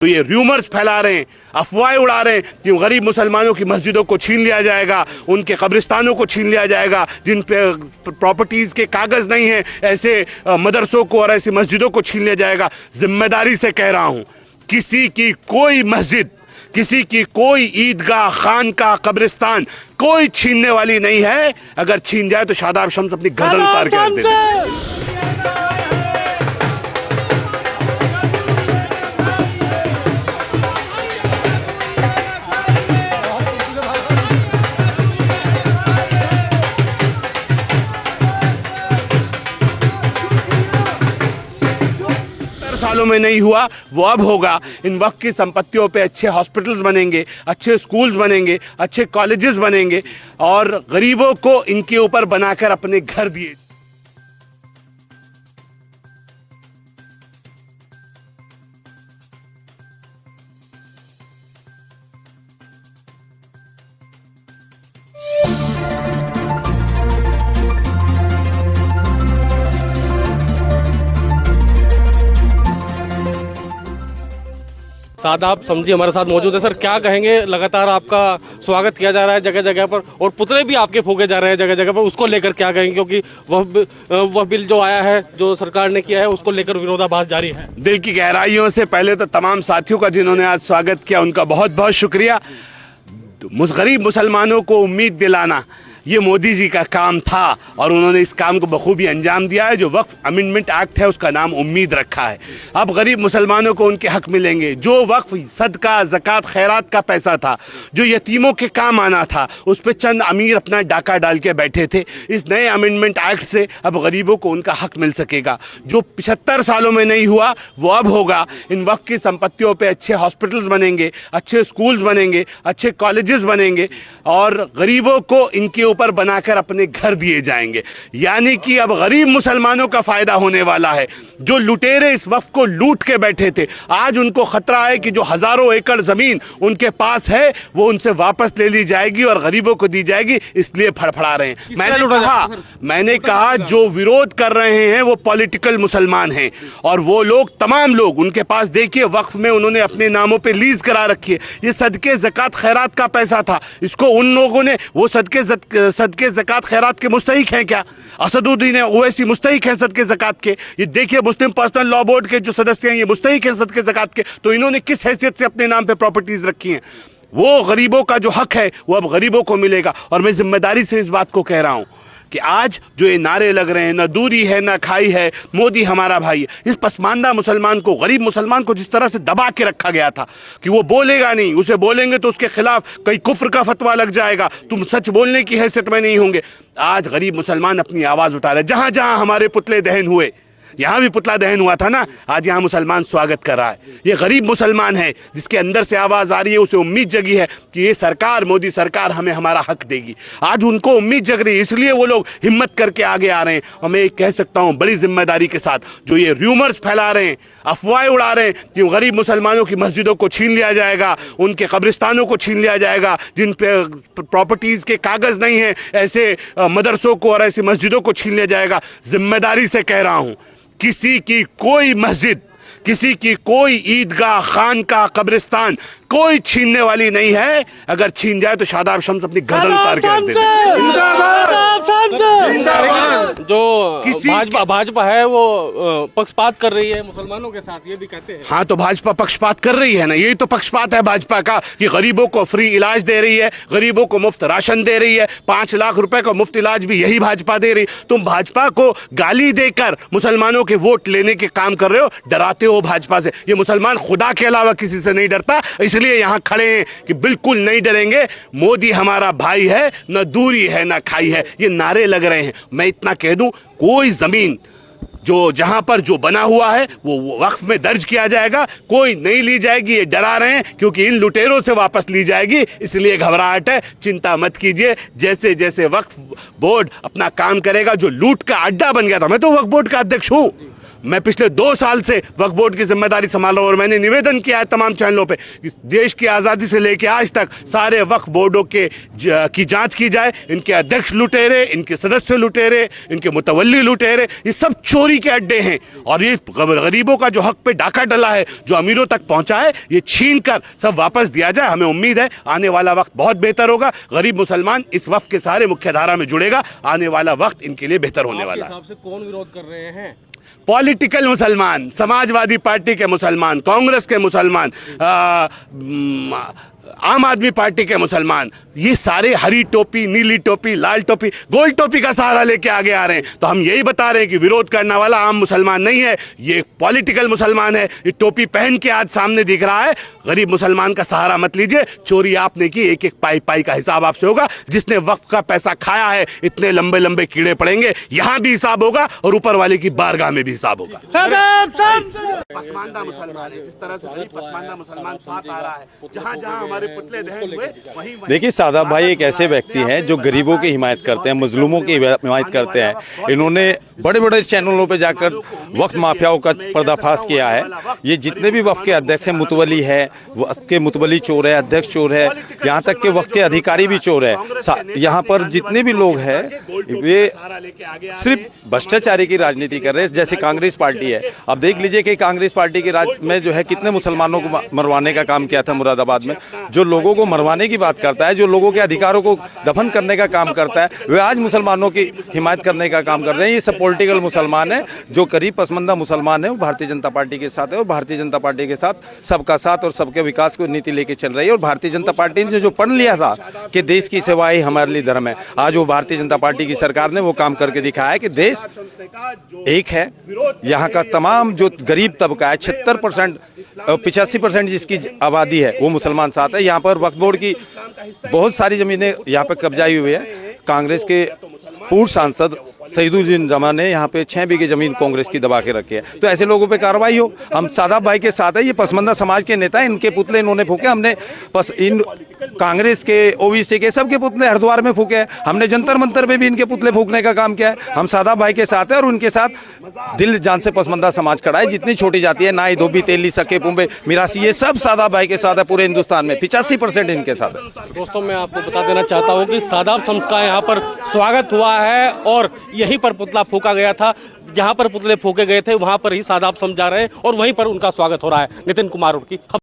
तो ये र्यूमर्स फैला रहे हैं, अफवाहें उड़ा रहे हैं कि गरीब मुसलमानों की मस्जिदों को छीन लिया जाएगा, उनके कब्रिस्तानों को छीन लिया जाएगा, जिन पे प्रॉपर्टीज़ के कागज़ नहीं हैं ऐसे मदरसों को और ऐसी मस्जिदों को छीन लिया जाएगा। जिम्मेदारी से कह रहा हूँ, किसी की कोई मस्जिद, किसी की कोई ईदगाह, खानका, कब्रिस्तान कोई छीनने वाली नहीं है। अगर छीन जाए तो शादाब शम्स अपनी गर्दन उतार के रख देते। सालों में नहीं हुआ वो अब होगा। इन वक्त की संपत्तियों पे अच्छे हॉस्पिटल्स बनेंगे, अच्छे स्कूल्स बनेंगे, अच्छे कॉलेजेस बनेंगे और गरीबों को इनके ऊपर बनाकर अपने घर दिए। सादाब समझी हमारे साथ मौजूद है। सर क्या कहेंगे, लगातार आपका स्वागत किया जा रहा है जगह जगह पर और पुतले भी आपके फूके जा रहे हैं जगह जगह पर, उसको लेकर क्या कहेंगे? क्योंकि वह बिल जो आया है, जो सरकार ने किया है, उसको लेकर विरोधाभास जारी है। दिल की गहराइयों से पहले तो तमाम साथियों का जिन्होंने आज स्वागत किया उनका बहुत बहुत शुक्रिया। गरीब मुसलमानों को उम्मीद दिलाना ये मोदी जी का काम था और उन्होंने इस काम को बखूबी अंजाम दिया है। जो वक्फ अमेंडमेंट एक्ट है उसका नाम उम्मीद रखा है। अब गरीब मुसलमानों को उनके हक मिलेंगे। जो वक्फ सदका, ज़कात, खैरात का पैसा था, जो यतीमों के काम आना था, उस पर चंद अमीर अपना डाका डाल के बैठे थे। इस नए अमेंडमेंट एक्ट से अब गरीबों को उनका हक मिल सकेगा। जो 75 सालों में नहीं हुआ वो अब होगा। इन वक्त की संपत्तियों पर अच्छे हॉस्पिटल्स बनेंगे, अच्छे स्कूल्स बनेंगे, अच्छे कॉलेजेस बनेंगे और गरीबों को इनके ऊपर बनाकर अपने घर दिए जाएंगे। यानी कि अब गरीब मुसलमानों का फायदा होने वाला है। जो लुटेरे इस वक्त को लूट के बैठे थे, आज उनको खतरा है कि जो हजारों एकड़ जमीन उनके पास है वो उनसे वापस ले ली जाएगी और गरीबों को दी जाएगी, इसलिए फड़फड़ा रहे हैं। मैंने कहा जो विरोध कर रहे हैं वो पॉलिटिकल मुसलमान हैं और वो लोग, तमाम लोग, उनके पास देखिए वक्फ में उन्होंने अपने नामों पे लीज करा रखी है। ये सदके, ज़कात, खैरात का पैसा था। इसको उन लोगों ने, वो सदके ज़कात खैरात के मुस्तहिक हैं क्या? असदुद्दीन ओवैसी मुस्तहिक हैं सदके ज़कात के। ये देखिए मुस्लिम पर्सनल लॉ बोर्ड के जो सदस्य हैं ये मुस्तहिक हैं सदके ज़कात के। तो इन्होंने किस हैसियत से अपने नाम पे प्रॉपर्टीज रखी हैं? वो गरीबों का जो हक है वो अब गरीबों को मिलेगा। और मैं जिम्मेदारी से इस बात को कह रहा हूँ कि आज जो ये नारे लग रहे हैं, ना दूरी है ना खाई है, मोदी हमारा भाई है, इस पसमानदा मुसलमान को, गरीब मुसलमान को जिस तरह से दबा के रखा गया था कि वो बोलेगा नहीं, उसे बोलेंगे तो उसके खिलाफ कई कुफ्र का फतवा लग जाएगा, तुम सच बोलने की हैसियत में नहीं होंगे। आज गरीब मुसलमान अपनी आवाज़ उठा रहे हैं। जहाँ जहाँ हमारे पुतले दहन हुए, यहाँ भी पुतला दहन हुआ था ना, आज यहाँ मुसलमान स्वागत कर रहा है। ये गरीब मुसलमान है जिसके अंदर से आवाज़ आ रही है, उसे उम्मीद जगी है कि ये सरकार, मोदी सरकार हमें हमारा हक देगी। आज उनको उम्मीद जग रही है, इसलिए वो लोग हिम्मत करके आगे आ रहे हैं। और मैं कह सकता हूँ बड़ी जिम्मेदारी के साथ, जो ये र्यूमर्स फैला रहे हैं, अफवाहें उड़ा रहे हैं कि गरीब मुसलमानों की मस्जिदों को छीन लिया जाएगा, उनके कब्रिस्तानों को छीन लिया जाएगा, जिन पे प्रॉपर्टीज़ के कागज़ नहीं हैं ऐसे मदरसों को और ऐसी मस्जिदों को छीन लिया जाएगा। जिम्मेदारी से कह रहा हूँ, किसी की कोई मस्जिद, किसी की कोई ईदगाह, खानका, कब्रिस्तान कोई छीनने वाली नहीं है। अगर छीन जाए तो शादाब शम्स अपनी गर्दन उतार के रख देते। जो भाजपा है वो पक्षपात कर रही है मुसलमानों के साथ, ये भी कहते हैं। हाँ, तो भाजपा पक्षपात कर रही है ना, यही तो पक्षपात है भाजपा का कि गरीबों को फ्री इलाज दे रही है, गरीबों को मुफ्त राशन दे रही है, 5 लाख रुपए का मुफ्त इलाज भी यही भाजपा दे रही। तुम भाजपा को गाली देकर मुसलमानों के वोट लेने के काम कर रहे हो, डराते हो भाजपा से। ये मुसलमान खुदा के अलावा किसी से नहीं डरता, इसलिए यहां खड़े हैं कि बिल्कुल नहीं डरेंगे। मोदी हमारा भाई है, न दूरी है न खाई है, ये नारे लग रहे हैं। मैं इतना कह दूं, कोई जमीन जो जहां पर जो बना हुआ है वो वक्फ में दर्ज किया जाएगा, कोई नहीं ली जाएगी। ये डरा रहे हैं क्योंकि इन लुटेरों से वापस ली जाएगी, इसलिए घबराहट है। चिंता मत कीजिए, जैसे जैसे वक्फ बोर्ड अपना काम करेगा, जो लूट का अड्डा बन गया था, मैं तो वक्फ बोर्ड का अध्यक्ष हूं, मैं पिछले 2 साल से वक्फ बोर्ड की जिम्मेदारी संभाल रहा हूं और मैंने निवेदन किया है तमाम चैनलों पे कि देश की आज़ादी से लेकर आज तक सारे वक्फ बोर्डों की जांच की जाए। इनके अध्यक्ष लुटेरे, इनके सदस्य लुटेरे, इनके मुतवल्ली लुटेरे, ये सब चोरी के अड्डे हैं और ये गरीबों का जो हक पे डाका डला है, जो अमीरों तक पहुंचा है, ये छीन कर सब वापस दिया जाए। हमें उम्मीद है आने वाला वक्त बहुत बेहतर होगा। गरीब मुसलमान इस वक्त के सारे मुख्य धारा में जुड़ेगा। आने वाला वक्त इनके लिए बेहतर होने वाला है। हिसाब से कौन विरोध कर रहे हैं? पॉलिटिकल मुसलमान, समाजवादी पार्टी के मुसलमान, कांग्रेस के मुसलमान, आम आदमी पार्टी के मुसलमान, ये सारे हरी टोपी, नीली टोपी, लाल टोपी, गोल टोपी का सहारा लेके आगे आ रहे हैं। तो हम यही बता रहे हैं कि विरोध करने वाला आम मुसलमान नहीं है, ये पॉलिटिकल मुसलमान है। ये टोपी पहन के आज सामने दिख रहा है। गरीब मुसलमान का सहारा मत लीजिए। चोरी आपने की, एक एक पाई पाई का हिसाब आपसे होगा। जिसने वक्फ का पैसा खाया है, इतने लंबे लंबे कीड़े पड़ेंगे, यहां भी हिसाब होगा और ऊपर वाले की बारगाह में भी हिसाब होगा। पसमानदा मुसलमान है, जिस तरह से गरीब पसमानदा मुसलमान साथ आ रहा है, जहां जहां हमारे पुतले दहन हुए वहीं देखिए, सादाब भाई एक ऐसे व्यक्ति हैं जो गरीबों की हिमायत करते हैं, मजलूमों की हिमायत करते हैं। इन्होंने बड़े बड़े चैनलों पे जाकर वक्फ माफियाओं का पर्दाफाश किया है। ये जितने भी वक्फ के अध्यक्ष हैं, मुतवली है, वक्फ के मुतवली चोर है, अध्यक्ष चोर है, यहाँ तक के वक्फ के अधिकारी भी चोर है। यहाँ पर जितने भी लोग हैं वे सिर्फ भ्रष्टाचारी की राजनीति कर रहे हैं, जैसे कांग्रेस पार्टी है। अब देख लीजिए कि कांग्रेस पार्टी के राज में जो है कितने मुसलमानों को मरवाने का काम किया था मुरादाबाद में। जो लोगों को मरवाने की बात करता है, जो लोगों के अधिकारों को दफन करने का काम करता है, वे आज मुसलमानों की हिमायत करने का काम कर रहे हैं। ये सब पॉलिटिकल मुसलमान है। जो करीब पसमानदा मुसलमान है वो भारतीय जनता पार्टी के साथ है और भारतीय जनता पार्टी के साथ सबका साथ और सबके विकास को नीति लेके चल रही है। और भारतीय जनता पार्टी ने जो पढ़ लिया था कि देश की सेवा ही हमारे लिए धर्म है, आज वो भारतीय जनता पार्टी की सरकार ने वो काम करके दिखाया है कि देश एक है। यहाँ का तमाम जो गरीब तबका है, 76% 85% जिसकी आबादी है वो मुसलमान साथ है। यहाँ पर वक्फ बोर्ड की बहुत सारी जमीनें यहाँ पर कब्जाई हुई है। कांग्रेस के पूर्व सांसद सईदुद्दीन जमा ने यहाँ पे 6 बीघे जमीन कांग्रेस की दबा के रखी है। तो ऐसे लोगों पे कार्रवाई हो। हम सादाब भाई के साथ है। ये पसमानदा समाज के नेता, इनके पुतले इन्होंने फूके। हमने इन कांग्रेस के, ओबीसी के, सबके पुतले हरिद्वार में फूके हैं। हमने जंतर मंतर में भी इनके पुतले फूकने का काम किया है। हम सादाब भाई के साथ है और उनके साथ दिल जान से पसमानदा समाज खड़ा है। जितनी छोटी जाती है, नाई, धोबी, तेली, सके, पुंबे, मिरासी, ये सब सादाब भाई के साथ है। पूरे हिंदुस्तान में 85% इनके साथ है। दोस्तों, मैं आपको बता देना चाहता हूँ कि सादाब शम्स का यहाँ पर स्वागत हुआ है और यहीं पर पुतला फूका गया था। जहाँ पर पुतले फूके गए थे वहाँ पर ही सादाब शम्स जा रहे हैं और वहीं पर उनका स्वागत हो रहा है। नितिन कुमार उड़की।